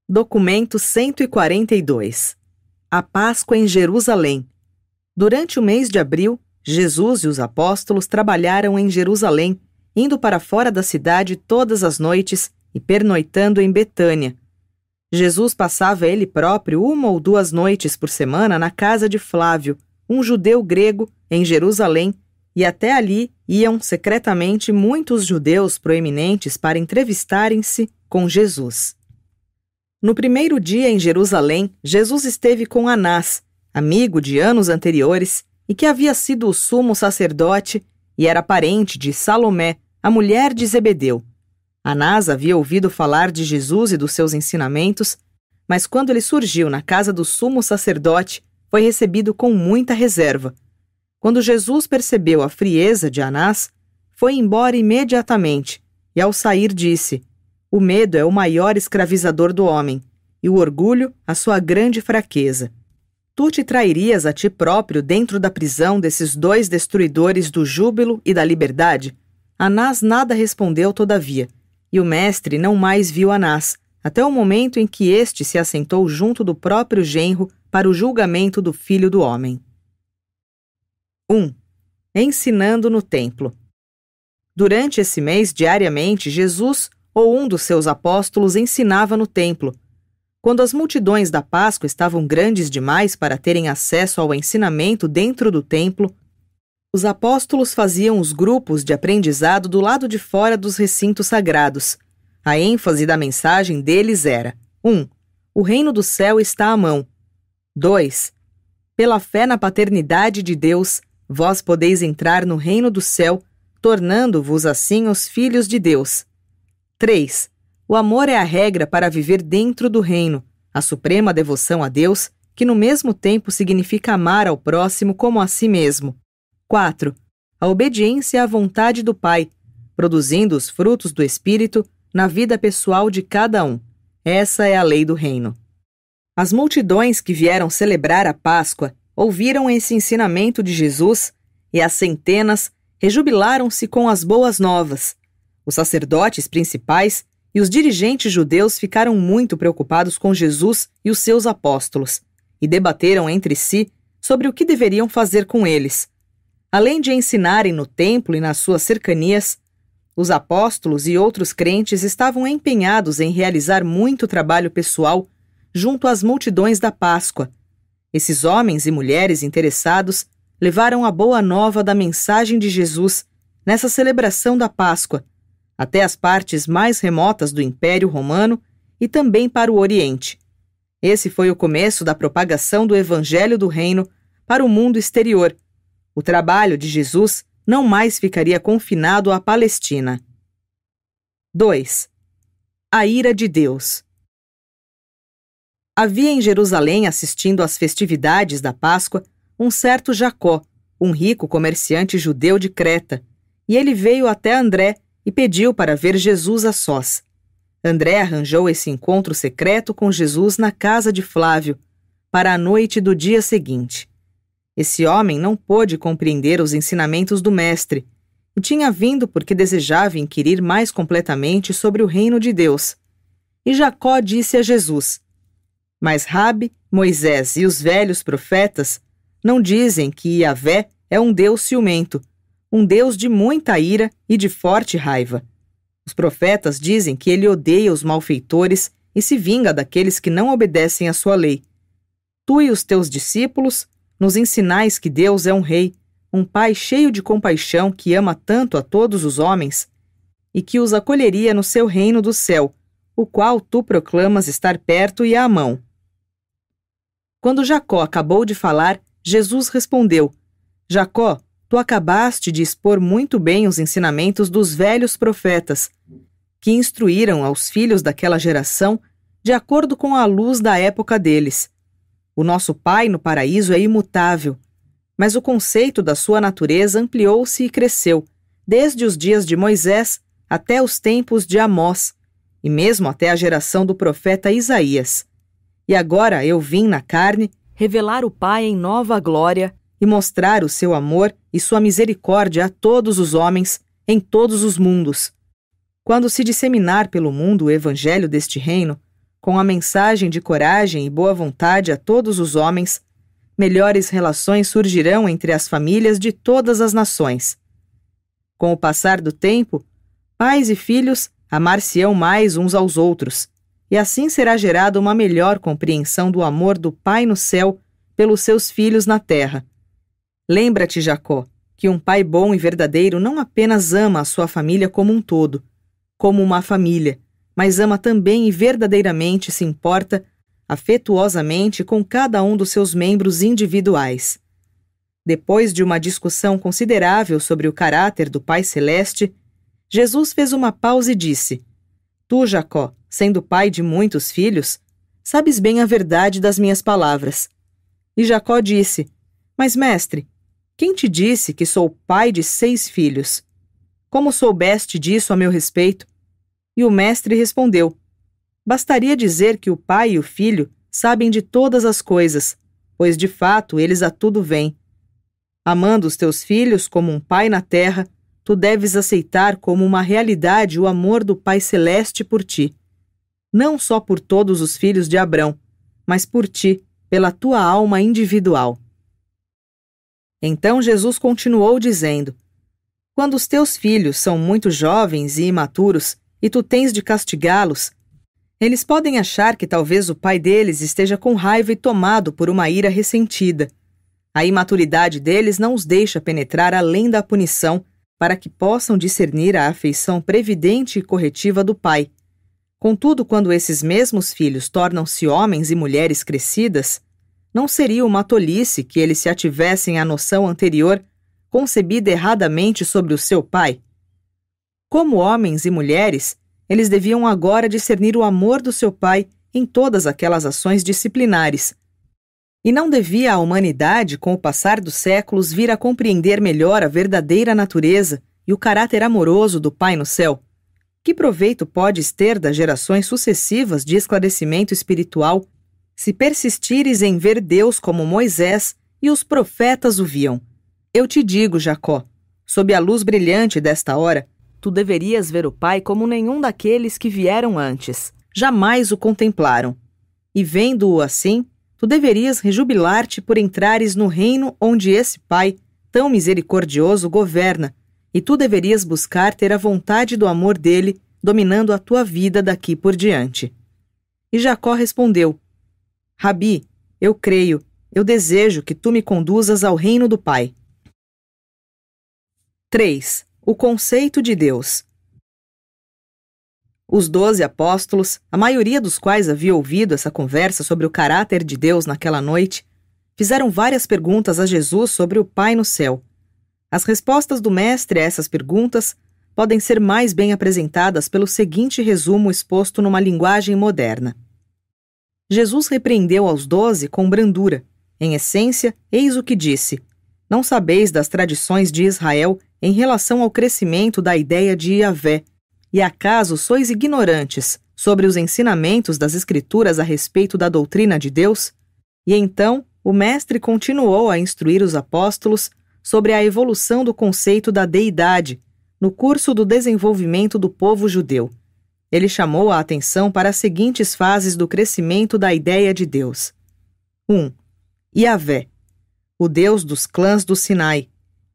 Documento 142. A Páscoa em Jerusalém. Durante o mês de abril, Jesus e os apóstolos trabalharam em Jerusalém, indo para fora da cidade todas as noites e pernoitando em Betânia. Jesus passava ele próprio 1 ou 2 noites por semana na casa de Flávio, um judeu grego, em Jerusalém, e até ali iam secretamente muitos judeus proeminentes para entrevistarem-se com Jesus. No primeiro dia em Jerusalém, Jesus esteve com Anás, amigo de anos anteriores, e que havia sido o sumo sacerdote e era parente de Salomé, a mulher de Zebedeu. Anás havia ouvido falar de Jesus e dos seus ensinamentos, mas quando ele surgiu na casa do sumo sacerdote, foi recebido com muita reserva. Quando Jesus percebeu a frieza de Anás, foi embora imediatamente e, ao sair, disse: "O medo é o maior escravizador do homem, e o orgulho a sua grande fraqueza. Tu te trairias a ti próprio dentro da prisão desses 2 destruidores do júbilo e da liberdade?" Anás nada respondeu todavia, e o mestre não mais viu Anás, até o momento em que este se assentou junto do próprio genro para o julgamento do Filho do Homem. 1. Ensinando no templo. Durante esse mês, diariamente, Jesus ou um dos seus apóstolos ensinava no templo. Quando as multidões da Páscoa estavam grandes demais para terem acesso ao ensinamento dentro do templo, os apóstolos faziam os grupos de aprendizado do lado de fora dos recintos sagrados. A ênfase da mensagem deles era: 1. O reino do céu está à mão. 2. Pela fé na paternidade de Deus, vós podeis entrar no reino do céu, tornando-vos assim os filhos de Deus. 3. O amor é a regra para viver dentro do reino, a suprema devoção a Deus, que no mesmo tempo significa amar ao próximo como a si mesmo. 4. A obediência à vontade do Pai, produzindo os frutos do Espírito na vida pessoal de cada um. Essa é a lei do reino. As multidões que vieram celebrar a Páscoa ouviram esse ensinamento de Jesus e as centenas rejubilaram-se com as boas novas. Os sacerdotes principais e os dirigentes judeus ficaram muito preocupados com Jesus e os seus apóstolos e debateram entre si sobre o que deveriam fazer com eles. Além de ensinarem no templo e nas suas cercanias, os apóstolos e outros crentes estavam empenhados em realizar muito trabalho pessoal junto às multidões da Páscoa. Esses homens e mulheres interessados levaram a boa nova da mensagem de Jesus nessa celebração da Páscoa até as partes mais remotas do Império Romano e também para o Oriente. Esse foi o começo da propagação do Evangelho do Reino para o mundo exterior. O trabalho de Jesus não mais ficaria confinado à Palestina. 2. A ira de Deus. Havia em Jerusalém, assistindo às festividades da Páscoa, um certo Jacó, um rico comerciante judeu de Creta, e ele veio até André e pediu para ver Jesus a sós. André arranjou esse encontro secreto com Jesus na casa de Flávio, para a noite do dia seguinte. Esse homem não pôde compreender os ensinamentos do mestre, e tinha vindo porque desejava inquirir mais completamente sobre o reino de Deus. E Jacó disse a Jesus: "Mas Rabi, Moisés e os velhos profetas não dizem que Yahvé é um Deus ciumento, um Deus de muita ira e de forte raiva. Os profetas dizem que ele odeia os malfeitores e se vinga daqueles que não obedecem à sua lei. Tu e os teus discípulos nos ensinais que Deus é um rei, um pai cheio de compaixão que ama tanto a todos os homens e que os acolheria no seu reino do céu, o qual tu proclamas estar perto e à mão." Quando Jacó acabou de falar, Jesus respondeu: "Jacó, tu acabaste de expor muito bem os ensinamentos dos velhos profetas, que instruíram aos filhos daquela geração de acordo com a luz da época deles. O nosso Pai no paraíso é imutável, mas o conceito da sua natureza ampliou-se e cresceu, desde os dias de Moisés até os tempos de Amós, e mesmo até a geração do profeta Isaías. E agora eu vim na carne revelar o Pai em nova glória e mostrar o seu amor e sua misericórdia a todos os homens, em todos os mundos. Quando se disseminar pelo mundo o evangelho deste reino, com a mensagem de coragem e boa vontade a todos os homens, melhores relações surgirão entre as famílias de todas as nações. Com o passar do tempo, pais e filhos amar-se-ão mais uns aos outros, e assim será gerada uma melhor compreensão do amor do Pai no céu pelos seus filhos na terra. Lembra-te, Jacó, que um pai bom e verdadeiro não apenas ama a sua família como um todo, como uma família, mas ama também e verdadeiramente se importa afetuosamente com cada um dos seus membros individuais. Depois de uma discussão considerável sobre o caráter do Pai Celeste, Jesus fez uma pausa e disse: Tu, Jacó, sendo pai de muitos filhos, sabes bem a verdade das minhas palavras. E Jacó disse: Mas, mestre, quem te disse que sou pai de 6 filhos? Como soubeste disso a meu respeito? E o mestre respondeu: Bastaria dizer que o pai e o filho sabem de todas as coisas, pois de fato eles a tudo veem. Amando os teus filhos como um pai na terra, tu deves aceitar como uma realidade o amor do Pai Celeste por ti. Não só por todos os filhos de Abrão, mas por ti, pela tua alma individual. Então Jesus continuou dizendo: Quando os teus filhos são muito jovens e imaturos, e tu tens de castigá-los, eles podem achar que talvez o pai deles esteja com raiva e tomado por uma ira ressentida. A imaturidade deles não os deixa penetrar além da punição, para que possam discernir a afeição previdente e corretiva do pai. Contudo, quando esses mesmos filhos tornam-se homens e mulheres crescidas, não seria uma tolice que eles se ativessem à noção anterior, concebida erradamente sobre o seu pai? Como homens e mulheres, eles deviam agora discernir o amor do seu pai em todas aquelas ações disciplinares. E não devia a humanidade, com o passar dos séculos, vir a compreender melhor a verdadeira natureza e o caráter amoroso do Pai no céu? Que proveito podes ter das gerações sucessivas de esclarecimento espiritual se persistires em ver Deus como Moisés e os profetas o viam? Eu te digo, Jacó, sob a luz brilhante desta hora, tu deverias ver o Pai como nenhum daqueles que vieram antes, jamais o contemplaram. E vendo-o assim, tu deverias rejubilar-te por entrares no reino onde esse Pai, tão misericordioso, governa, e tu deverias buscar ter a vontade do amor dele dominando a tua vida daqui por diante. E Jacó respondeu: Rabi, eu creio, eu desejo que tu me conduzas ao reino do Pai. 3. O conceito de Deus. Os 12 apóstolos, a maioria dos quais havia ouvido essa conversa sobre o caráter de Deus naquela noite, fizeram várias perguntas a Jesus sobre o Pai no céu. As respostas do Mestre a essas perguntas podem ser mais bem apresentadas pelo seguinte resumo exposto numa linguagem moderna. Jesus repreendeu aos 12 com brandura. Em essência, eis o que disse: Não sabeis das tradições de Israel em relação ao crescimento da ideia de Yahvé, e acaso sois ignorantes sobre os ensinamentos das Escrituras a respeito da doutrina de Deus? E então o Mestre continuou a instruir os apóstolos sobre a evolução do conceito da deidade no curso do desenvolvimento do povo judeu. Ele chamou a atenção para as seguintes fases do crescimento da ideia de Deus. 1. Yahvé, o Deus dos clãs do Sinai.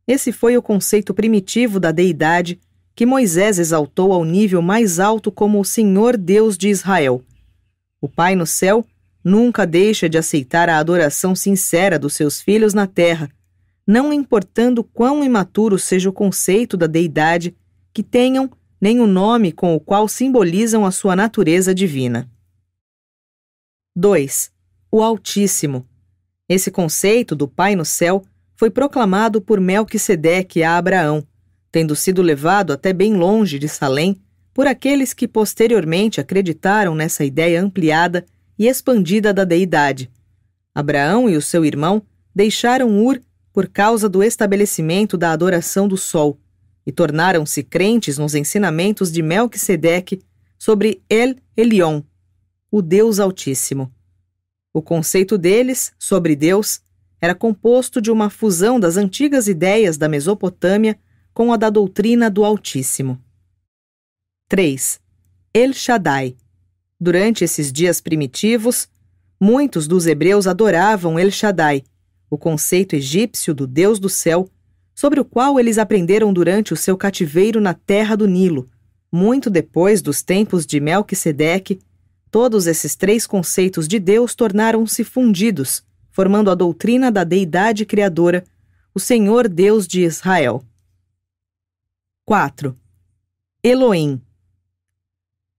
Esse foi o conceito primitivo da deidade que Moisés exaltou ao nível mais alto como o Senhor Deus de Israel. O Pai no céu nunca deixa de aceitar a adoração sincera dos seus filhos na terra, não importando quão imaturo seja o conceito da deidade que tenham, nem o nome com o qual simbolizam a sua natureza divina. 2. O Altíssimo. Esse conceito do Pai no céu foi proclamado por Melquisedeque a Abraão, tendo sido levado até bem longe de Salém por aqueles que posteriormente acreditaram nessa ideia ampliada e expandida da deidade. Abraão e o seu irmão deixaram Ur por causa do estabelecimento da adoração do sol e tornaram-se crentes nos ensinamentos de Melquisedeque sobre El Elyon, o Deus Altíssimo. O conceito deles sobre Deus era composto de uma fusão das antigas ideias da Mesopotâmia com a da doutrina do Altíssimo. 3. El Shaddai. Durante esses dias primitivos, muitos dos hebreus adoravam El Shaddai, o conceito egípcio do Deus do céu, sobre o qual eles aprenderam durante o seu cativeiro na terra do Nilo. Muito depois dos tempos de Melquisedeque, todos esses três conceitos de Deus tornaram-se fundidos, formando a doutrina da deidade criadora, o Senhor Deus de Israel. 4. Elohim.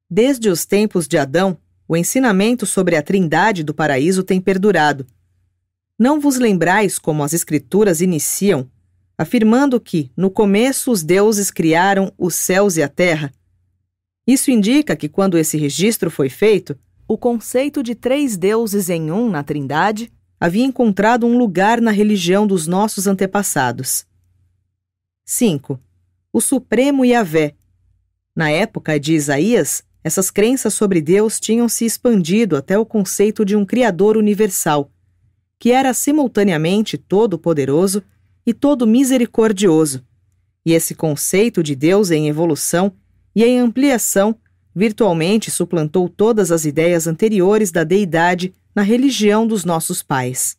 Desde os tempos de Adão, o ensinamento sobre a trindade do paraíso tem perdurado. Não vos lembrais como as Escrituras iniciam, afirmando que, no começo, os deuses criaram os céus e a terra? Isso indica que, quando esse registro foi feito, o conceito de três deuses em um na trindade havia encontrado um lugar na religião dos nossos antepassados. 5. O Supremo Yahvé. Na época de Isaías, essas crenças sobre Deus tinham se expandido até o conceito de um Criador universal, que era simultaneamente todo-poderoso e todo-misericordioso. E esse conceito de Deus em evolução e em ampliação virtualmente suplantou todas as ideias anteriores da deidade na religião dos nossos pais.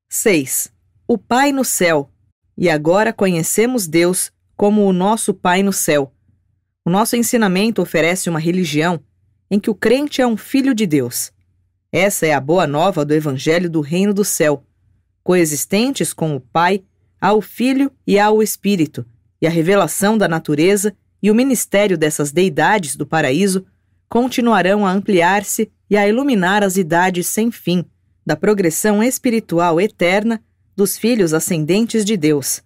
6. O Pai no céu. E agora conhecemos Deus como o nosso Pai no céu. O nosso ensinamento oferece uma religião em que o crente é um filho de Deus. Essa é a boa nova do Evangelho do Reino do Céu. Coexistentes com o Pai, há o Filho e há o Espírito, e a revelação da natureza e o ministério dessas deidades do paraíso continuarão a ampliar-se e a iluminar as idades sem fim da progressão espiritual eterna dos filhos ascendentes de Deus.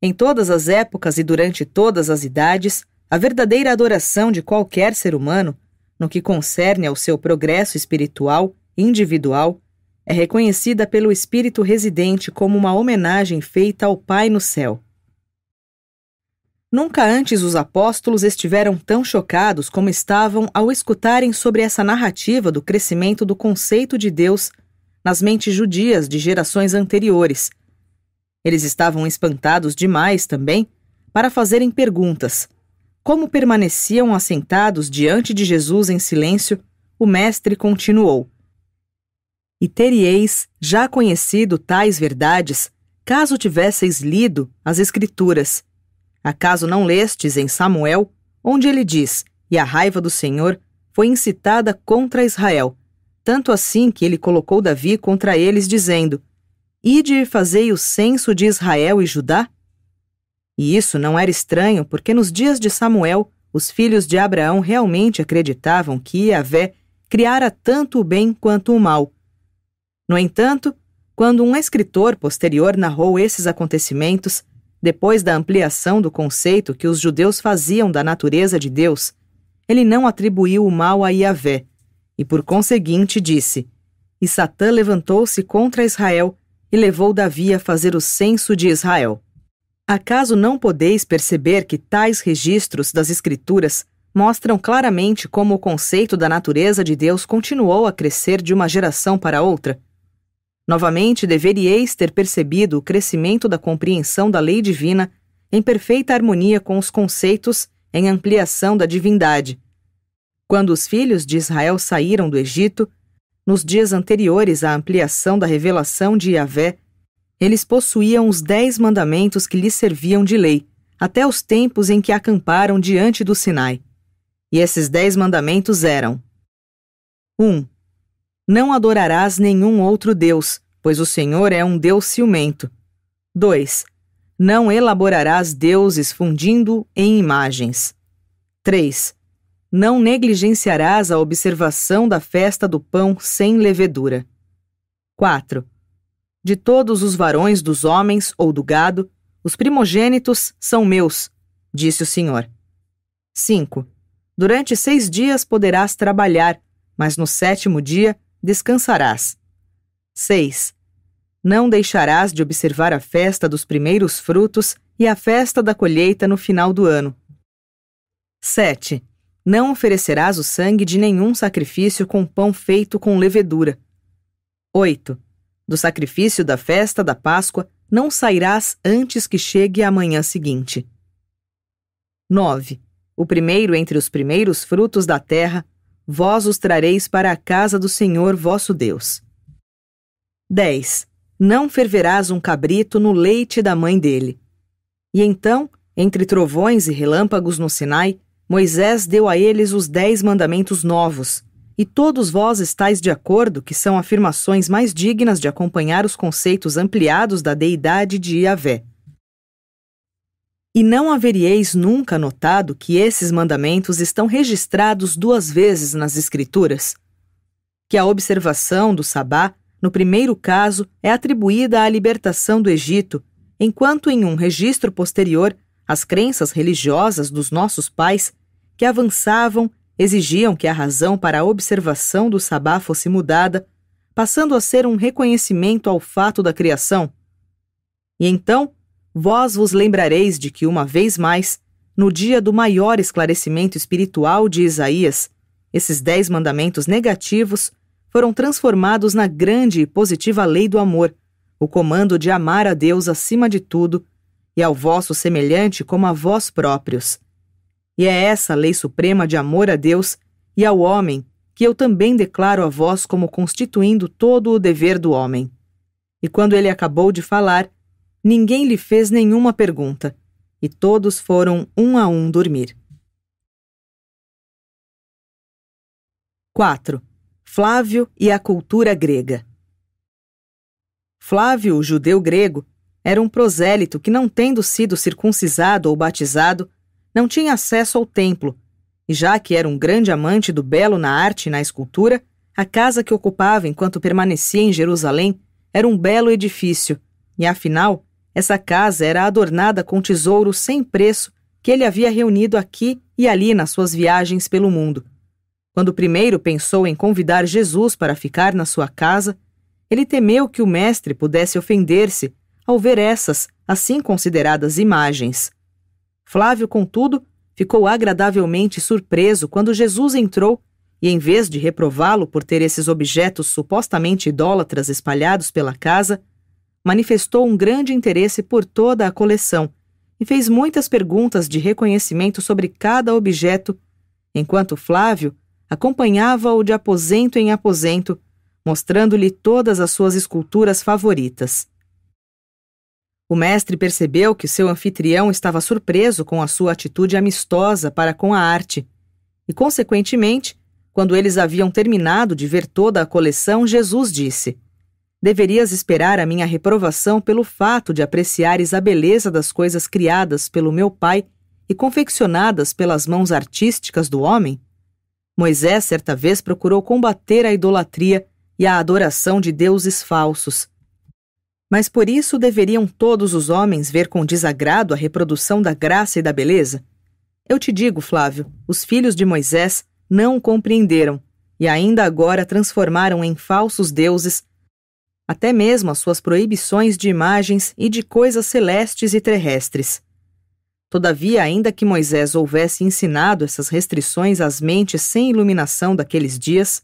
Em todas as épocas e durante todas as idades, a verdadeira adoração de qualquer ser humano, no que concerne ao seu progresso espiritual individual, é reconhecida pelo Espírito residente como uma homenagem feita ao Pai no céu. Nunca antes os apóstolos estiveram tão chocados como estavam ao escutarem sobre essa narrativa do crescimento do conceito de Deus nas mentes judias de gerações anteriores. Eles estavam espantados demais também para fazerem perguntas. Como permaneciam assentados diante de Jesus em silêncio, o mestre continuou: E teríeis já conhecido tais verdades, caso tivesseis lido as Escrituras. Acaso não lestes em Samuel, onde ele diz: E a raiva do Senhor foi incitada contra Israel, tanto assim que ele colocou Davi contra eles, dizendo: Ide e fazei o censo de Israel e Judá? E isso não era estranho, porque nos dias de Samuel, os filhos de Abraão realmente acreditavam que Yahvé criara tanto o bem quanto o mal. No entanto, quando um escritor posterior narrou esses acontecimentos, depois da ampliação do conceito que os judeus faziam da natureza de Deus, ele não atribuiu o mal a Yahvé, e por conseguinte disse: E Satã levantou-se contra Israel e levou Davi a fazer o censo de Israel. Acaso não podeis perceber que tais registros das Escrituras mostram claramente como o conceito da natureza de Deus continuou a crescer de uma geração para outra? Novamente, deveríeis ter percebido o crescimento da compreensão da lei divina em perfeita harmonia com os conceitos em ampliação da divindade. Quando os filhos de Israel saíram do Egito, nos dias anteriores à ampliação da revelação de Yahvé, eles possuíam os 10 mandamentos que lhes serviam de lei, até os tempos em que acamparam diante do Sinai. E esses 10 mandamentos eram: 1. Não adorarás nenhum outro Deus, pois o Senhor é um Deus ciumento. 2. Não elaborarás deuses fundindo em imagens. 3. Não negligenciarás a observação da festa do pão sem levedura. 4. De todos os varões dos homens ou do gado, os primogênitos são meus, disse o Senhor. 5. Durante 6 dias poderás trabalhar, mas no 7º dia descansarás. 6. Não deixarás de observar a festa dos primeiros frutos e a festa da colheita no final do ano. 7. Não oferecerás o sangue de nenhum sacrifício com pão feito com levedura. 8. Do sacrifício da festa da Páscoa não sairás antes que chegue a manhã seguinte. 9. O primeiro entre os primeiros frutos da terra, vós os trareis para a casa do Senhor vosso Deus. 10. Não ferverás um cabrito no leite da mãe dele. E então, entre trovões e relâmpagos no Sinai, Moisés deu a eles os 10 mandamentos novos, e todos vós estáis de acordo que são afirmações mais dignas de acompanhar os conceitos ampliados da deidade de Yahvé. E não haveríeis nunca notado que esses mandamentos estão registrados 2 vezes nas Escrituras? Que a observação do sabá, no primeiro caso, é atribuída à libertação do Egito, enquanto em um registro posterior, as crenças religiosas dos nossos pais, que avançavam, exigiam que a razão para a observação do sabá fosse mudada, passando a ser um reconhecimento ao fato da criação. E então, vós vos lembrareis de que, uma vez mais, no dia do maior esclarecimento espiritual de Isaías, esses 10 mandamentos negativos foram transformados na grande e positiva lei do amor, o comando de amar a Deus acima de tudo e ao vosso semelhante como a vós próprios. E é essa lei suprema de amor a Deus e ao homem que eu também declaro a vós como constituindo todo o dever do homem. E quando ele acabou de falar, ninguém lhe fez nenhuma pergunta, e todos foram um a um dormir. 4. Flávio e a cultura grega. Flávio, o judeu grego, era um prosélito que, não tendo sido circuncisado ou batizado, não tinha acesso ao templo, e já que era um grande amante do belo na arte e na escultura, a casa que ocupava enquanto permanecia em Jerusalém era um belo edifício, e afinal, essa casa era adornada com tesouros sem preço que ele havia reunido aqui e ali nas suas viagens pelo mundo. Quando primeiro pensou em convidar Jesus para ficar na sua casa, ele temeu que o mestre pudesse ofender-se ao ver essas, assim consideradas imagens. Flávio, contudo, ficou agradavelmente surpreso quando Jesus entrou e, em vez de reprová-lo por ter esses objetos supostamente idólatras espalhados pela casa, manifestou um grande interesse por toda a coleção e fez muitas perguntas de reconhecimento sobre cada objeto, enquanto Flávio acompanhava-o de aposento em aposento, mostrando-lhe todas as suas esculturas favoritas. O mestre percebeu que seu anfitrião estava surpreso com a sua atitude amistosa para com a arte, e, consequentemente, quando eles haviam terminado de ver toda a coleção, Jesus disse: deverias esperar a minha reprovação pelo fato de apreciares a beleza das coisas criadas pelo meu Pai e confeccionadas pelas mãos artísticas do homem? Moisés certa vez procurou combater a idolatria e a adoração de deuses falsos. Mas por isso deveriam todos os homens ver com desagrado a reprodução da graça e da beleza? Eu te digo, Flávio, os filhos de Moisés não o compreenderam e ainda agora transformaram em falsos deuses até mesmo as suas proibições de imagens e de coisas celestes e terrestres. Todavia, ainda que Moisés houvesse ensinado essas restrições às mentes sem iluminação daqueles dias,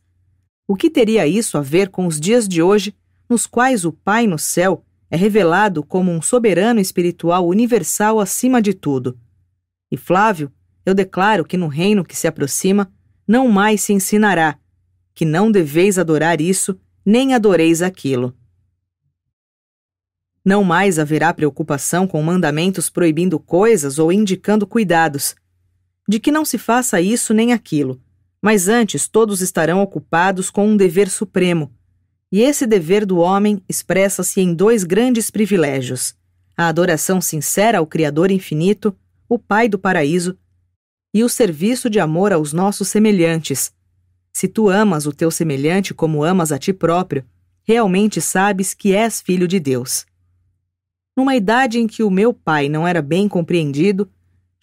o que teria isso a ver com os dias de hoje, nos quais o Pai no céu é revelado como um soberano espiritual universal acima de tudo? E Flávio, eu declaro que no reino que se aproxima não mais se ensinará, que não deveis adorar isso, nem adoreis aquilo. Não mais haverá preocupação com mandamentos proibindo coisas ou indicando cuidados, de que não se faça isso nem aquilo, mas antes todos estarão ocupados com um dever supremo, e esse dever do homem expressa-se em 2 grandes privilégios: a adoração sincera ao Criador infinito, o Pai do paraíso, e o serviço de amor aos nossos semelhantes. Se tu amas o teu semelhante como amas a ti próprio, realmente sabes que és filho de Deus. Numa idade em que o meu pai não era bem compreendido,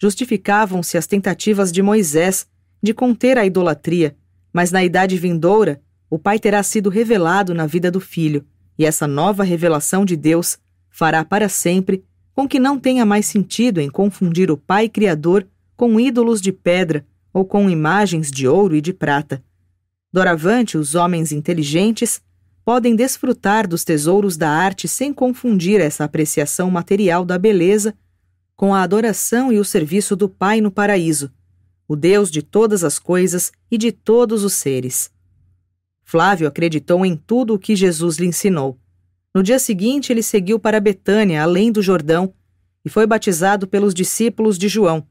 justificavam-se as tentativas de Moisés de conter a idolatria, mas na idade vindoura, o Pai terá sido revelado na vida do Filho, e essa nova revelação de Deus fará para sempre com que não tenha mais sentido em confundir o Pai Criador com ídolos de pedra ou com imagens de ouro e de prata. Doravante, os homens inteligentes podem desfrutar dos tesouros da arte sem confundir essa apreciação material da beleza com a adoração e o serviço do Pai no paraíso, o Deus de todas as coisas e de todos os seres. Flávio acreditou em tudo o que Jesus lhe ensinou. No dia seguinte, ele seguiu para Betânia, além do Jordão, e foi batizado pelos discípulos de João.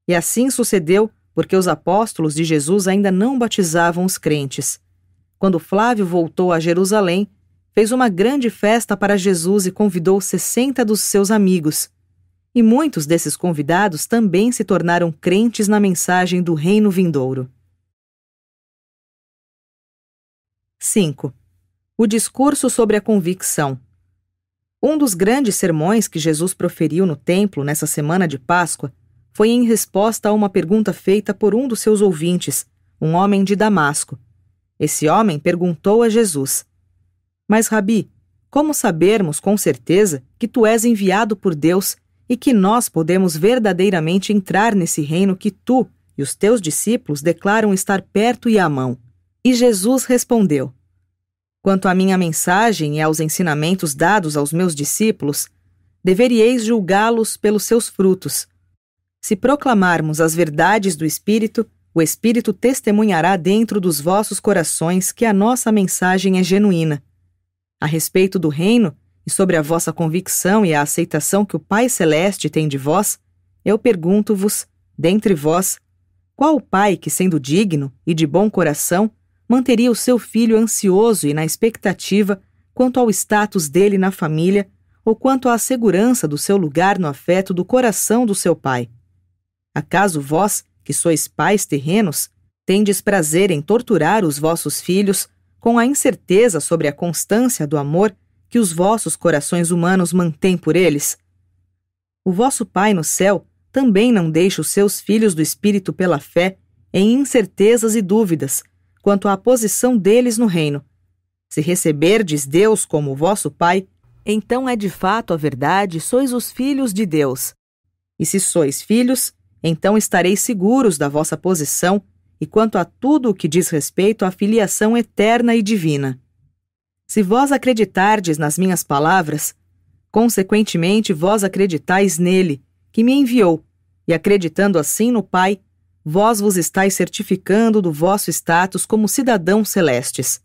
E assim sucedeu porque os apóstolos de Jesus ainda não batizavam os crentes. Quando Flávio voltou a Jerusalém, fez uma grande festa para Jesus e convidou 60 dos seus amigos. E muitos desses convidados também se tornaram crentes na mensagem do reino vindouro. 5. O discurso sobre a convicção. Um dos grandes sermões que Jesus proferiu no templo nessa semana de Páscoa foi em resposta a uma pergunta feita por um dos seus ouvintes, um homem de Damasco. Esse homem perguntou a Jesus: Mas, Rabi, como sabermos com certeza que tu és enviado por Deus e que nós podemos verdadeiramente entrar nesse reino que tu e os teus discípulos declaram estar perto e à mão? E Jesus respondeu: Quanto à minha mensagem e aos ensinamentos dados aos meus discípulos, deveríeis julgá-los pelos seus frutos. Se proclamarmos as verdades do Espírito, o Espírito testemunhará dentro dos vossos corações que a nossa mensagem é genuína. A respeito do reino e sobre a vossa convicção e a aceitação que o Pai Celeste tem de vós, eu pergunto-vos, dentre vós, qual o pai que, sendo digno e de bom coração, manteria o seu filho ansioso e na expectativa quanto ao status dele na família ou quanto à segurança do seu lugar no afeto do coração do seu pai? Acaso vós, que sois pais terrenos, tendes prazer em torturar os vossos filhos com a incerteza sobre a constância do amor que os vossos corações humanos mantêm por eles? O vosso Pai no céu também não deixa os seus filhos do Espírito pela fé em incertezas e dúvidas quanto à posição deles no reino. Se receberdes Deus como vosso Pai, então é de fato a verdade, sois os filhos de Deus. E se sois filhos, então estareis seguros da vossa posição e quanto a tudo o que diz respeito à filiação eterna e divina. Se vós acreditardes nas minhas palavras, consequentemente vós acreditais nele, que me enviou, e acreditando assim no Pai, vós vos estáis certificando do vosso status como cidadãos celestes.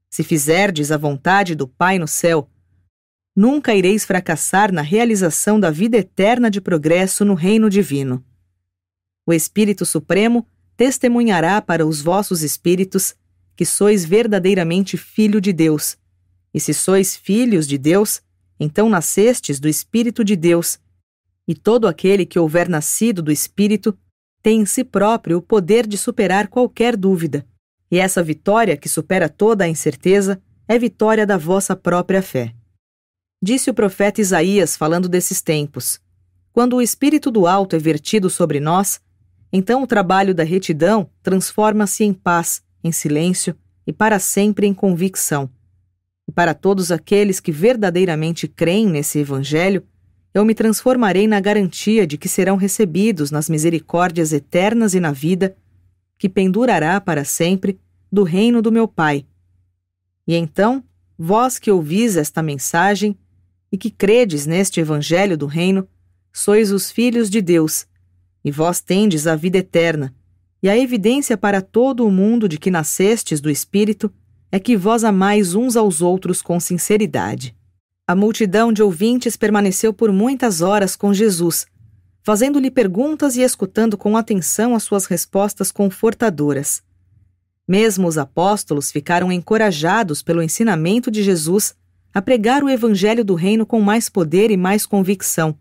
Se fizerdes a vontade do Pai no céu, nunca ireis fracassar na realização da vida eterna de progresso no reino divino. O Espírito Supremo testemunhará para os vossos espíritos que sois verdadeiramente filho de Deus. E se sois filhos de Deus, então nascestes do Espírito de Deus, e todo aquele que houver nascido do Espírito tem em si próprio o poder de superar qualquer dúvida, e essa vitória que supera toda a incerteza é vitória da vossa própria fé. Disse o profeta Isaías falando desses tempos: Quando o Espírito do Alto é vertido sobre nós, então o trabalho da retidão transforma-se em paz, em silêncio e para sempre em convicção. E para todos aqueles que verdadeiramente creem nesse Evangelho, eu me transformarei na garantia de que serão recebidos nas misericórdias eternas e na vida, que pendurará para sempre, do reino do meu Pai. E então, vós que ouvis esta mensagem e que credes neste Evangelho do reino, sois os filhos de Deus, e vós tendes a vida eterna, e a evidência para todo o mundo de que nascestes do Espírito é que vós amais uns aos outros com sinceridade. A multidão de ouvintes permaneceu por muitas horas com Jesus, fazendo-lhe perguntas e escutando com atenção as suas respostas confortadoras. Mesmo os apóstolos ficaram encorajados pelo ensinamento de Jesus a pregar o Evangelho do Reino com mais poder e mais convicção.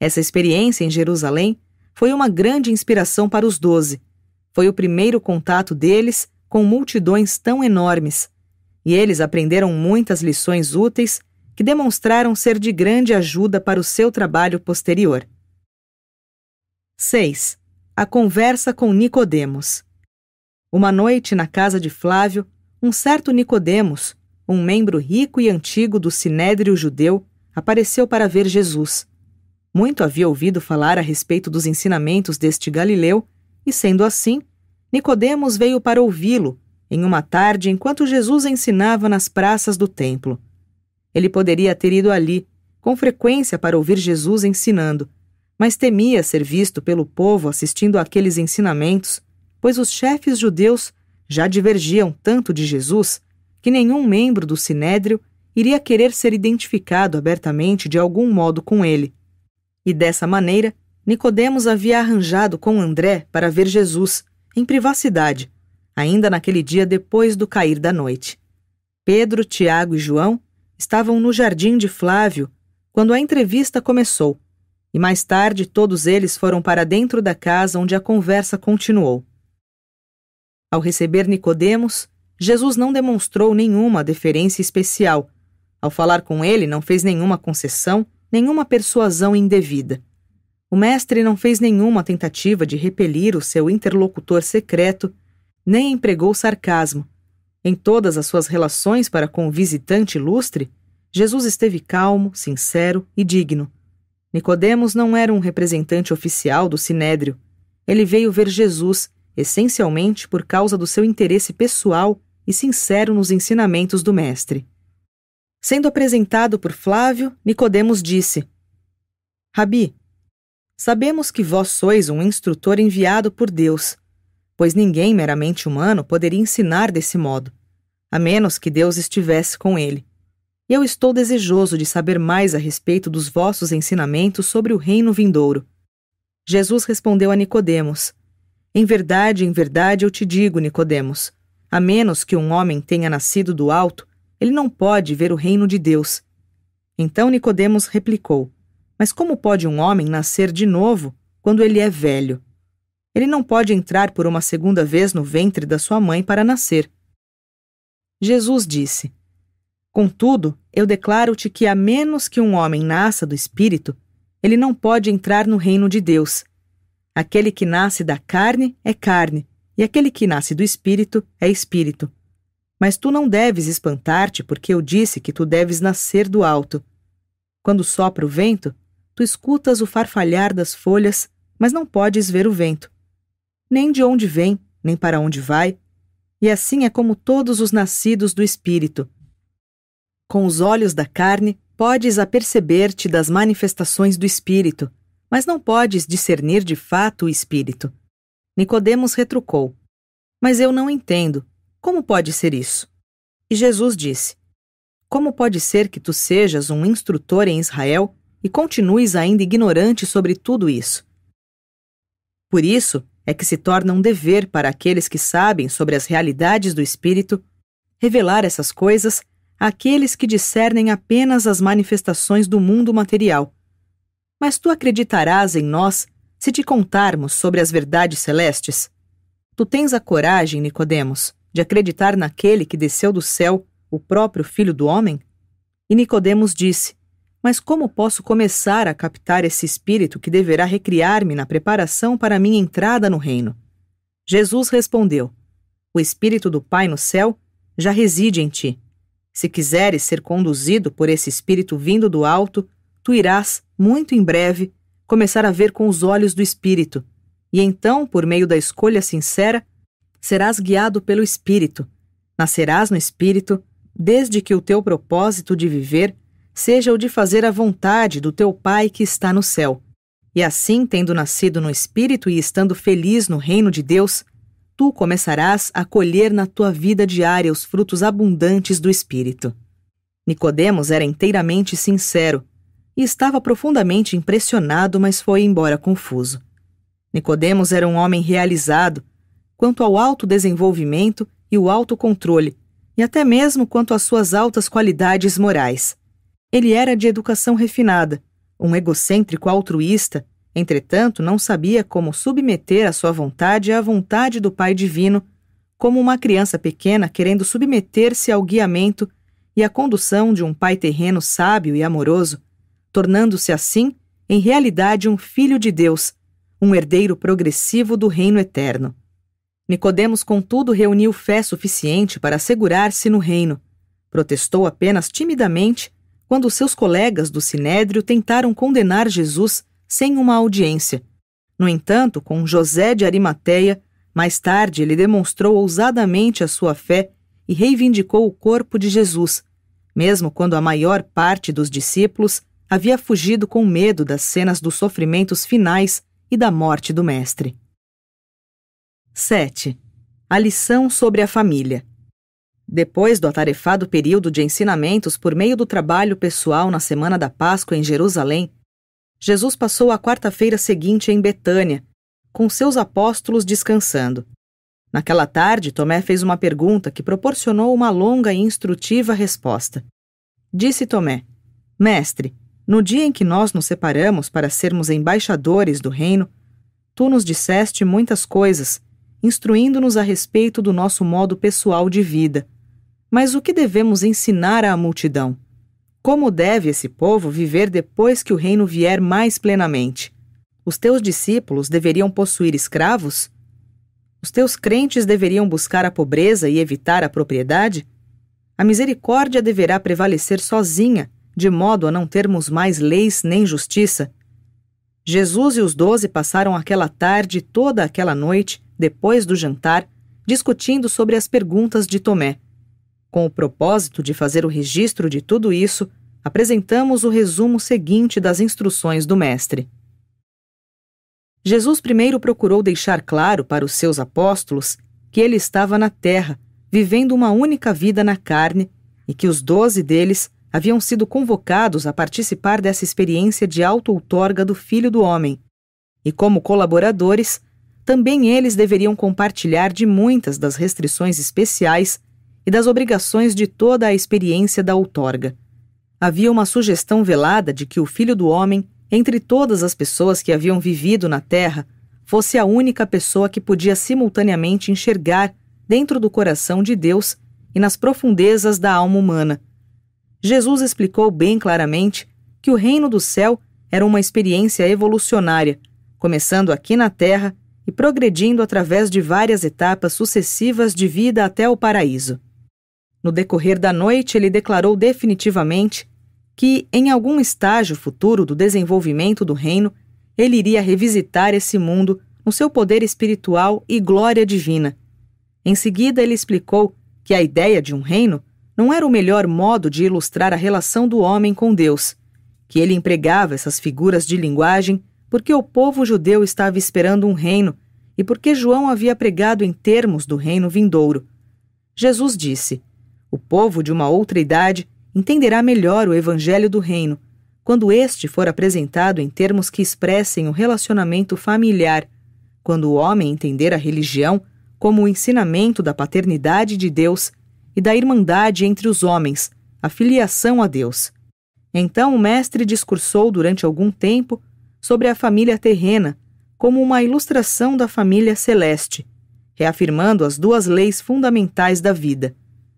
Essa experiência em Jerusalém foi uma grande inspiração para os 12. Foi o primeiro contato deles com multidões tão enormes, e eles aprenderam muitas lições úteis que demonstraram ser de grande ajuda para o seu trabalho posterior. 6. A conversa com Nicodemos. Uma noite, na casa de Flávio, um certo Nicodemos, um membro rico e antigo do sinédrio judeu, apareceu para ver Jesus. Muito havia ouvido falar a respeito dos ensinamentos deste Galileu, e sendo assim, Nicodemos veio para ouvi-lo, em uma tarde enquanto Jesus ensinava nas praças do templo. Ele poderia ter ido ali, com frequência para ouvir Jesus ensinando, mas temia ser visto pelo povo assistindo àqueles ensinamentos, pois os chefes judeus já divergiam tanto de Jesus que nenhum membro do Sinédrio iria querer ser identificado abertamente de algum modo com ele. E dessa maneira, Nicodemos havia arranjado com André para ver Jesus, em privacidade, ainda naquele dia depois do cair da noite. Pedro, Tiago e João estavam no jardim de Flávio quando a entrevista começou, e mais tarde todos eles foram para dentro da casa onde a conversa continuou. Ao receber Nicodemos, Jesus não demonstrou nenhuma deferência especial. Ao falar com ele, não fez nenhuma concessão, nenhuma persuasão indevida. O mestre não fez nenhuma tentativa de repelir o seu interlocutor secreto, nem empregou sarcasmo. Em todas as suas relações para com o visitante ilustre, Jesus esteve calmo, sincero e digno. Nicodemos não era um representante oficial do Sinédrio. Ele veio ver Jesus, essencialmente por causa do seu interesse pessoal e sincero nos ensinamentos do mestre. Sendo apresentado por Flávio, Nicodemos disse: Rabi, sabemos que vós sois um instrutor enviado por Deus, pois ninguém meramente humano poderia ensinar desse modo, a menos que Deus estivesse com ele. Eu estou desejoso de saber mais a respeito dos vossos ensinamentos sobre o reino vindouro. Jesus respondeu a Nicodemos: em verdade, eu te digo, Nicodemos, a menos que um homem tenha nascido do alto, ele não pode ver o reino de Deus. Então Nicodemos replicou: mas como pode um homem nascer de novo quando ele é velho? Ele não pode entrar por uma segunda vez no ventre da sua mãe para nascer. Jesus disse: contudo, eu declaro-te que a menos que um homem nasça do Espírito, ele não pode entrar no reino de Deus. Aquele que nasce da carne é carne, e aquele que nasce do Espírito é Espírito. Mas tu não deves espantar-te, porque eu disse que tu deves nascer do alto. Quando sopra o vento, tu escutas o farfalhar das folhas, mas não podes ver o vento, nem de onde vem, nem para onde vai. E assim é como todos os nascidos do Espírito. Com os olhos da carne, podes aperceber-te das manifestações do Espírito, mas não podes discernir de fato o Espírito. Nicodemos retrucou: mas eu não entendo. Como pode ser isso? E Jesus disse: como pode ser que tu sejas um instrutor em Israel e continues ainda ignorante sobre tudo isso? Por isso é que se torna um dever para aqueles que sabem sobre as realidades do Espírito revelar essas coisas àqueles que discernem apenas as manifestações do mundo material. Mas tu acreditarás em nós se te contarmos sobre as verdades celestes? Tu tens a coragem, Nicodemos, de acreditar naquele que desceu do céu, o próprio Filho do Homem? E Nicodemos disse: mas como posso começar a captar esse espírito que deverá recriar-me na preparação para minha entrada no reino? Jesus respondeu: o Espírito do Pai no céu já reside em ti. Se quiseres ser conduzido por esse Espírito vindo do alto, tu irás, muito em breve, começar a ver com os olhos do Espírito, e então, por meio da escolha sincera, serás guiado pelo Espírito. Nascerás no Espírito, desde que o teu propósito de viver seja o de fazer a vontade do teu Pai que está no céu. E assim, tendo nascido no Espírito e estando feliz no reino de Deus, tu começarás a colher na tua vida diária os frutos abundantes do Espírito. Nicodemos era inteiramente sincero e estava profundamente impressionado, mas foi embora confuso. Nicodemos era um homem realizado quanto ao autodesenvolvimento e o autocontrole, e até mesmo quanto às suas altas qualidades morais. Ele era de educação refinada, um egocêntrico altruísta, entretanto não sabia como submeter a sua vontade à vontade do Pai Divino, como uma criança pequena querendo submeter-se ao guiamento e à condução de um pai terreno sábio e amoroso, tornando-se assim, em realidade, um filho de Deus, um herdeiro progressivo do reino eterno. Nicodemos, contudo, reuniu fé suficiente para assegurar-se no reino. Protestou apenas timidamente quando seus colegas do Sinédrio tentaram condenar Jesus sem uma audiência. No entanto, com José de Arimateia, mais tarde ele demonstrou ousadamente a sua fé e reivindicou o corpo de Jesus, mesmo quando a maior parte dos discípulos havia fugido com medo das cenas dos sofrimentos finais e da morte do Mestre. 7. A lição sobre a família. Depois do atarefado período de ensinamentos por meio do trabalho pessoal na semana da Páscoa em Jerusalém, Jesus passou a quarta-feira seguinte em Betânia, com seus apóstolos descansando. Naquela tarde, Tomé fez uma pergunta que proporcionou uma longa e instrutiva resposta. Disse Tomé: Mestre, no dia em que nós nos separamos para sermos embaixadores do reino, tu nos disseste muitas coisas, instruindo-nos a respeito do nosso modo pessoal de vida. Mas o que devemos ensinar à multidão? Como deve esse povo viver depois que o reino vier mais plenamente? Os teus discípulos deveriam possuir escravos? Os teus crentes deveriam buscar a pobreza e evitar a propriedade? A misericórdia deverá prevalecer sozinha, de modo a não termos mais leis nem justiça? Jesus e os 12 passaram aquela tarde e toda aquela noite, depois do jantar, discutindo sobre as perguntas de Tomé. Com o propósito de fazer o registro de tudo isso, apresentamos o resumo seguinte das instruções do Mestre. Jesus primeiro procurou deixar claro para os seus apóstolos que ele estava na terra, vivendo uma única vida na carne, e que os 12 deles haviam sido convocados a participar dessa experiência de auto-outorga do Filho do Homem. E como colaboradores, também eles deveriam compartilhar de muitas das restrições especiais e das obrigações de toda a experiência da outorga. Havia uma sugestão velada de que o Filho do Homem, entre todas as pessoas que haviam vivido na terra, fosse a única pessoa que podia simultaneamente enxergar dentro do coração de Deus e nas profundezas da alma humana. Jesus explicou bem claramente que o reino do céu era uma experiência evolucionária, começando aqui na terra e progredindo através de várias etapas sucessivas de vida até o paraíso. No decorrer da noite, ele declarou definitivamente que, em algum estágio futuro do desenvolvimento do reino, ele iria revisitar esse mundo no seu poder espiritual e glória divina. Em seguida, ele explicou que a ideia de um reino não era o melhor modo de ilustrar a relação do homem com Deus, que ele empregava essas figuras de linguagem porque o povo judeu estava esperando um reino e porque João havia pregado em termos do reino vindouro. Jesus disse: o povo de uma outra idade entenderá melhor o evangelho do reino, quando este for apresentado em termos que expressem o relacionamento familiar, quando o homem entender a religião como o ensinamento da paternidade de Deus e da irmandade entre os homens, a filiação a Deus. Então o mestre discursou durante algum tempo sobre a família terrena como uma ilustração da família celeste, reafirmando as duas leis fundamentais da vida: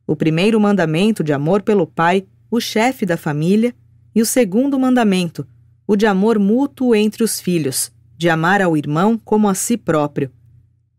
o primeiro mandamento de amor pelo pai, o chefe da família, e o segundo mandamento, o de amor mútuo entre os filhos, de amar ao irmão como a si próprio.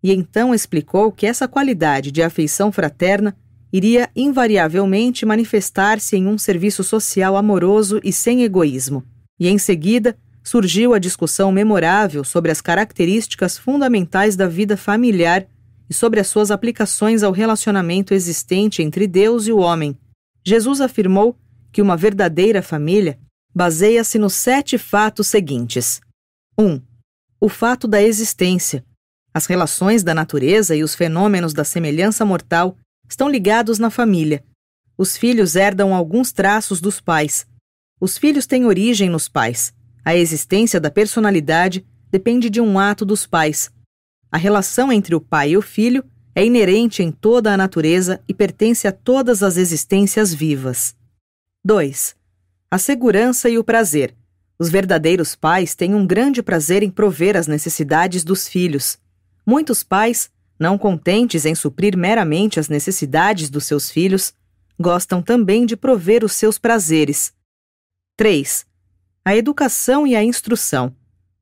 E então explicou que essa qualidade de afeição fraterna iria invariavelmente manifestar-se em um serviço social amoroso e sem egoísmo. E em seguida surgiu a discussão memorável sobre as características fundamentais da vida familiar e sobre as suas aplicações ao relacionamento existente entre Deus e o homem. Jesus afirmou que uma verdadeira família baseia-se nos 7 fatos seguintes. 1. O fato da existência. As relações da natureza e os fenômenos da semelhança mortal estão ligados na família. Os filhos herdam alguns traços dos pais. Os filhos têm origem nos pais. A existência da personalidade depende de um ato dos pais. A relação entre o pai e o filho é inerente em toda a natureza e pertence a todas as existências vivas. 2. A segurança e o prazer. Os verdadeiros pais têm um grande prazer em prover as necessidades dos filhos. Muitos pais, não contentes em suprir meramente as necessidades dos seus filhos, gostam também de prover os seus prazeres. 3. A educação e a instrução.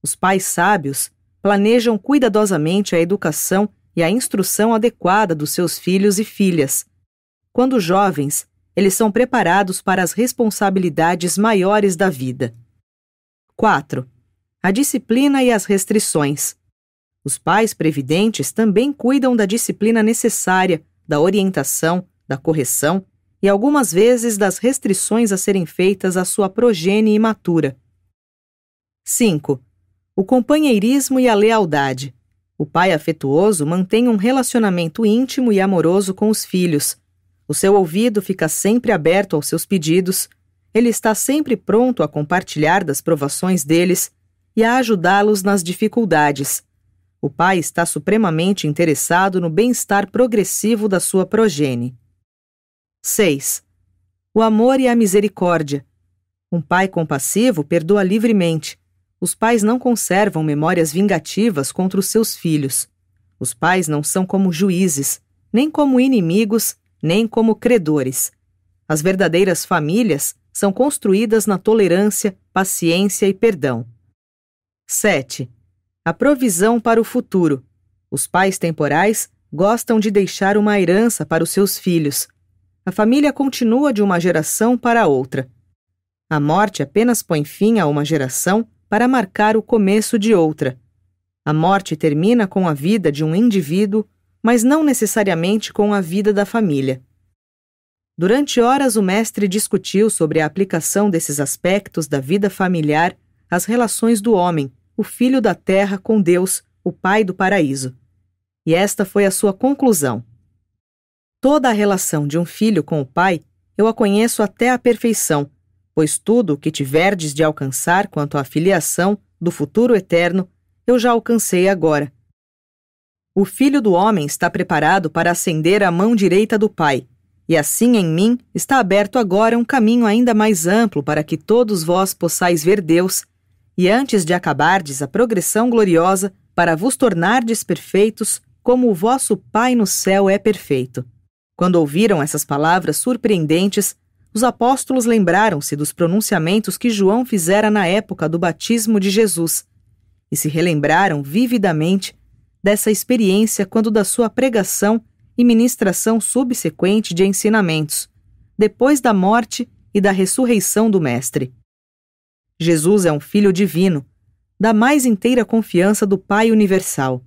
Os pais sábios planejam cuidadosamente a educação e a instrução adequada dos seus filhos e filhas. Quando jovens, eles são preparados para as responsabilidades maiores da vida. 4. A disciplina e as restrições. Os pais previdentes também cuidam da disciplina necessária, da orientação, da correção e algumas vezes das restrições a serem feitas à sua progenie imatura. 5. O companheirismo e a lealdade. O pai afetuoso mantém um relacionamento íntimo e amoroso com os filhos. O seu ouvido fica sempre aberto aos seus pedidos, ele está sempre pronto a compartilhar das provações deles e a ajudá-los nas dificuldades. O pai está supremamente interessado no bem-estar progressivo da sua progenie. 6. O amor e a misericórdia. Um pai compassivo perdoa livremente. Os pais não conservam memórias vingativas contra os seus filhos. Os pais não são como juízes, nem como inimigos, nem como credores. As verdadeiras famílias são construídas na tolerância, paciência e perdão. 7. A provisão para o futuro. Os pais temporais gostam de deixar uma herança para os seus filhos. A família continua de uma geração para outra. A morte apenas põe fim a uma geração para marcar o começo de outra. A morte termina com a vida de um indivíduo, mas não necessariamente com a vida da família. Durante horas o mestre discutiu sobre a aplicação desses aspectos da vida familiar às relações do homem, o filho da terra, com Deus, o Pai do paraíso. E esta foi a sua conclusão. Toda a relação de um filho com o pai eu a conheço até a perfeição, pois tudo o que tiverdes de alcançar quanto à filiação do futuro eterno, eu já alcancei agora. O Filho do Homem está preparado para ascender à mão direita do Pai, e assim em mim está aberto agora um caminho ainda mais amplo para que todos vós possais ver Deus, e antes de acabardes a progressão gloriosa, para vos tornardes perfeitos, como o vosso Pai no céu é perfeito. Quando ouviram essas palavras surpreendentes, os apóstolos lembraram-se dos pronunciamentos que João fizera na época do batismo de Jesus e se relembraram vividamente dessa experiência quando da sua pregação e ministração subsequente de ensinamentos, depois da morte e da ressurreição do Mestre. Jesus é um Filho divino, da mais inteira confiança do Pai universal.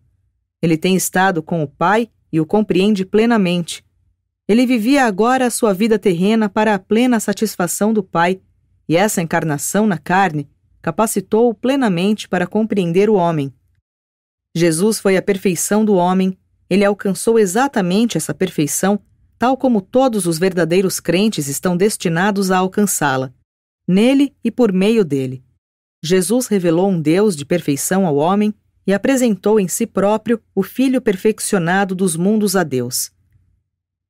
Ele tem estado com o Pai e o compreende plenamente. Ele vivia agora a sua vida terrena para a plena satisfação do Pai, e essa encarnação na carne capacitou-o plenamente para compreender o homem. Jesus foi a perfeição do homem, ele alcançou exatamente essa perfeição, tal como todos os verdadeiros crentes estão destinados a alcançá-la, nele e por meio dele. Jesus revelou um Deus de perfeição ao homem e apresentou em si próprio o Filho perfeccionado dos mundos a Deus.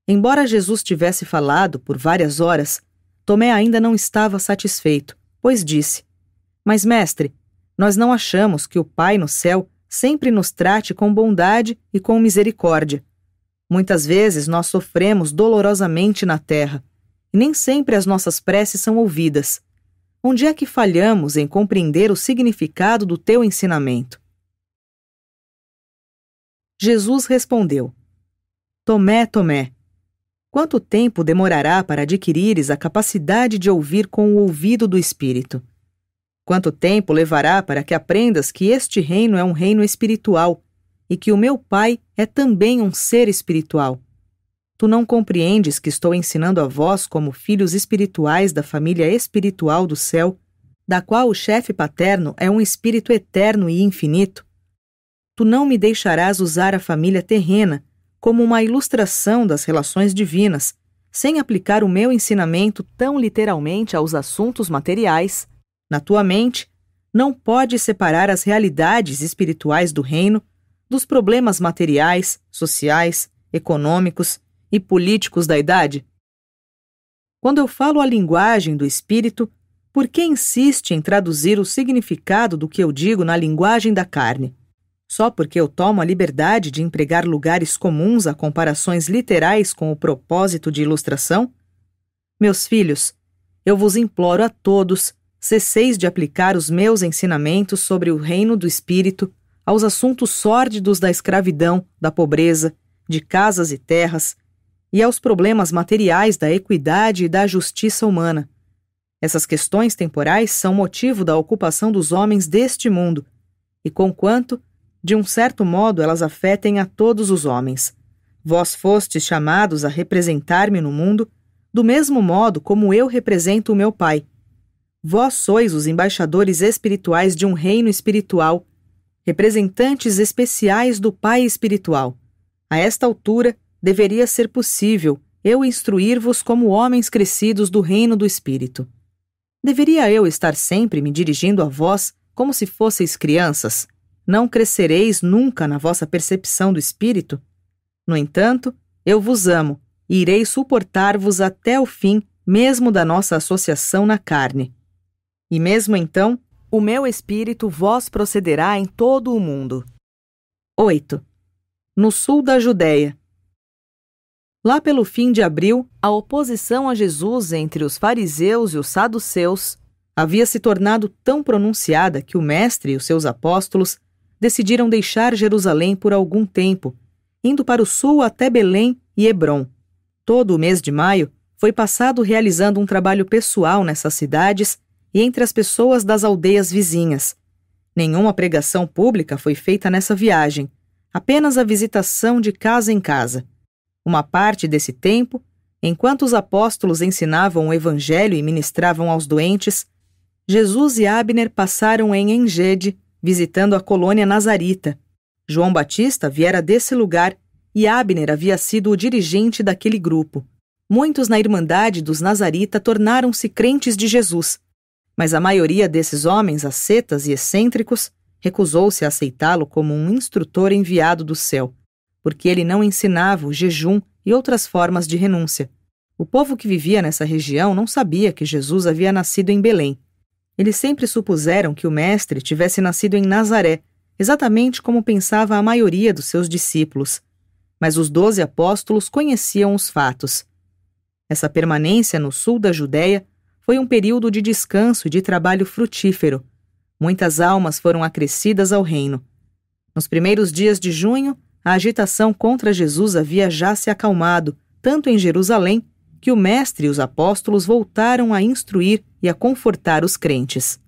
Embora Jesus tivesse falado por várias horas, Tomé ainda não estava satisfeito, pois disse: Mas, mestre, nós não achamos que o Pai no céu sempre nos trate com bondade e com misericórdia. Muitas vezes nós sofremos dolorosamente na terra, e nem sempre as nossas preces são ouvidas. Onde é que falhamos em compreender o significado do teu ensinamento? Jesus respondeu: Tomé, Tomé, quanto tempo demorará para adquirires a capacidade de ouvir com o ouvido do Espírito? Quanto tempo levará para que aprendas que este reino é um reino espiritual e que o meu Pai é também um ser espiritual? Tu não compreendes que estou ensinando a vós como filhos espirituais da família espiritual do céu, da qual o chefe paterno é um espírito eterno e infinito? Tu não me deixarás usar a família terrena como uma ilustração das relações divinas, sem aplicar o meu ensinamento tão literalmente aos assuntos materiais. Na tua mente, não podes separar as realidades espirituais do reino dos problemas materiais, sociais, econômicos e políticos da idade? Quando eu falo a linguagem do espírito, por que insiste em traduzir o significado do que eu digo na linguagem da carne? Só porque eu tomo a liberdade de empregar lugares comuns a comparações literais com o propósito de ilustração? Meus filhos, eu vos imploro a todos, cesseis de aplicar os meus ensinamentos sobre o reino do Espírito aos assuntos sórdidos da escravidão, da pobreza, de casas e terras, e aos problemas materiais da equidade e da justiça humana. Essas questões temporais são motivo da ocupação dos homens deste mundo, e conquanto, de um certo modo, elas afetem a todos os homens. Vós fostes chamados a representar-me no mundo, do mesmo modo como eu represento o meu Pai. Vós sois os embaixadores espirituais de um reino espiritual, representantes especiais do Pai espiritual. A esta altura, deveria ser possível eu instruir-vos como homens crescidos do reino do Espírito. Deveria eu estar sempre me dirigindo a vós como se fosseis crianças? Não crescereis nunca na vossa percepção do Espírito? No entanto, eu vos amo e irei suportar-vos até o fim, mesmo da nossa associação na carne. E mesmo então, o meu Espírito vós procederá em todo o mundo. 8. No sul da Judéia. Lá pelo fim de abril, a oposição a Jesus entre os fariseus e os saduceus havia se tornado tão pronunciada que o Mestre e os seus apóstolos decidiram deixar Jerusalém por algum tempo, indo para o sul até Belém e Hebrom. Todo o mês de maio foi passado realizando um trabalho pessoal nessas cidades e entre as pessoas das aldeias vizinhas. Nenhuma pregação pública foi feita nessa viagem, apenas a visitação de casa em casa. Uma parte desse tempo, enquanto os apóstolos ensinavam o Evangelho e ministravam aos doentes, Jesus e Abner passaram em Engede, visitando a colônia nazarita. João Batista viera desse lugar e Abner havia sido o dirigente daquele grupo. Muitos na Irmandade dos Nazarita tornaram-se crentes de Jesus, mas a maioria desses homens ascetas e excêntricos recusou-se a aceitá-lo como um instrutor enviado do céu, porque ele não ensinava o jejum e outras formas de renúncia. O povo que vivia nessa região não sabia que Jesus havia nascido em Belém. Eles sempre supuseram que o Mestre tivesse nascido em Nazaré, exatamente como pensava a maioria dos seus discípulos. Mas os 12 apóstolos conheciam os fatos. Essa permanência no sul da Judéia foi um período de descanso e de trabalho frutífero. Muitas almas foram acrescidas ao reino. Nos primeiros dias de junho, a agitação contra Jesus havia já se acalmado, tanto em Jerusalém, que o Mestre e os apóstolos voltaram a instruir e a confortar os crentes.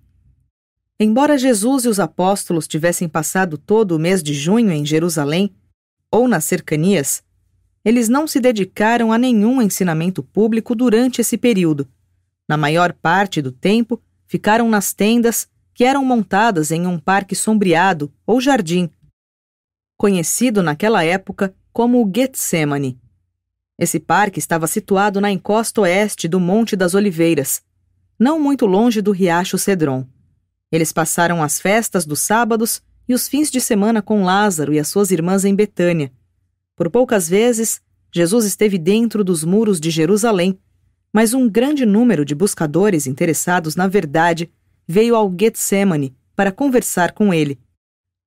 Embora Jesus e os apóstolos tivessem passado todo o mês de junho em Jerusalém, ou nas cercanias, eles não se dedicaram a nenhum ensinamento público durante esse período. Na maior parte do tempo, ficaram nas tendas que eram montadas em um parque sombreado ou jardim, conhecido naquela época como o Getsemane. Esse parque estava situado na encosta oeste do Monte das Oliveiras, não muito longe do riacho Cedron. Eles passaram as festas dos sábados e os fins de semana com Lázaro e as suas irmãs em Betânia. Por poucas vezes, Jesus esteve dentro dos muros de Jerusalém, mas um grande número de buscadores interessados na verdade veio ao Getsemane para conversar com ele.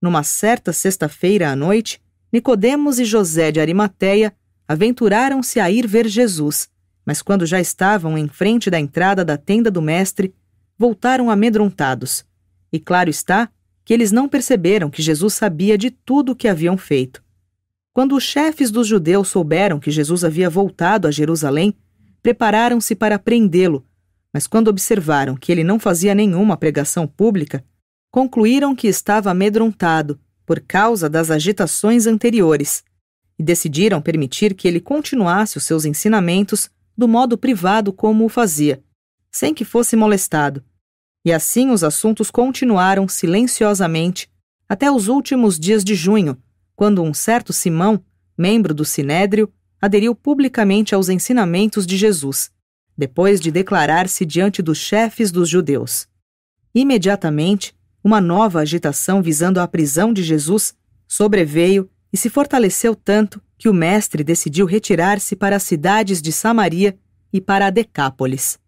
Numa certa sexta-feira à noite, Nicodemos e José de Arimateia aventuraram-se a ir ver Jesus, mas quando já estavam em frente da entrada da tenda do Mestre, voltaram amedrontados. E claro está que eles não perceberam que Jesus sabia de tudo o que haviam feito. Quando os chefes dos judeus souberam que Jesus havia voltado a Jerusalém, prepararam-se para prendê-lo, mas quando observaram que ele não fazia nenhuma pregação pública, concluíram que estava amedrontado por causa das agitações anteriores e decidiram permitir que ele continuasse os seus ensinamentos do modo privado como o fazia, sem que fosse molestado. E assim os assuntos continuaram silenciosamente até os últimos dias de junho, quando um certo Simão, membro do Sinédrio, aderiu publicamente aos ensinamentos de Jesus, depois de declarar-se diante dos chefes dos judeus. Imediatamente, uma nova agitação visando a prisão de Jesus sobreveio e se fortaleceu tanto que o Mestre decidiu retirar-se para as cidades de Samaria e para a Decápolis.